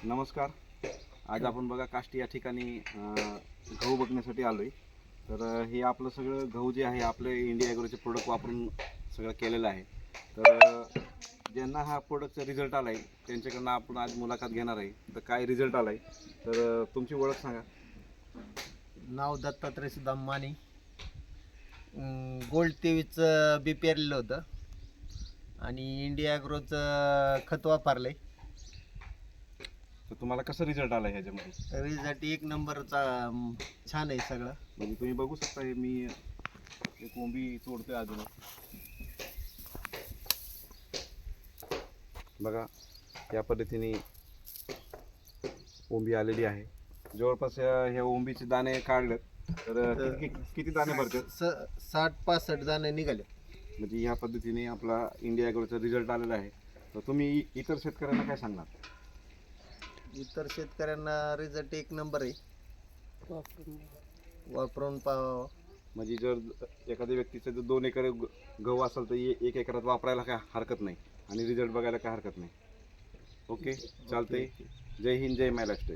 नमस्कार. आज आपण बघा काष्टी या ठिकाणी गहू बघण्यासाठी आलो आहे. तर हे आपलं सगळं गहू जे आहे आपले इंडिया ॲग्रोचे प्रोडक्ट वापरून सगळं केलेलं आहे. तर ज्यांना हा प्रोडक्टचा रिझल्ट आला आहे त्यांच्याकडनं आपण आज मुलाखत घेणार आहे. तर काय रिझल्ट आला आहे, तर तुमची ओळख सांगा. नाव दत्तात्रय सुदाम माने. गोल्ड 23चं बी पेरलेलं होतं आणि इंडिया ॲग्रोचं खत वापरलंय. तर तुम्हाला कसं रिझल्ट आला आहे ह्याच्यामध्ये? रिझल्ट एक नंबरचा छान आहे सगळं. म्हणजे तुम्ही बघू शकता, हे मी एक कोंबी तोडतोय अजून. बघा या पद्धतीने कोंबी आलेली आहे. जवळपास ह्या ओंबीचे दाणे काढले तर किती दाणे भरतात? 60-65 दाणे निघाले. म्हणजे ह्या पद्धतीने आपला इंडिया ॲग्रोचा रिझल्ट आलेला आहे. तर तुम्ही इतर शेतकऱ्यांना काय सांगणार? इतर शेतकऱ्यांना रिझल्ट एक नंबर आहे, वापरून पाहावं. म्हणजे जर एखाद्या व्यक्तीचं जर 2 एकर गहू असेल तर 1 एकरात वापरायला काय हरकत नाही आणि रिझल्ट बघायला काय हरकत नाही. ओके, चालतंय. जय हिंद, जय महाराष्ट्र.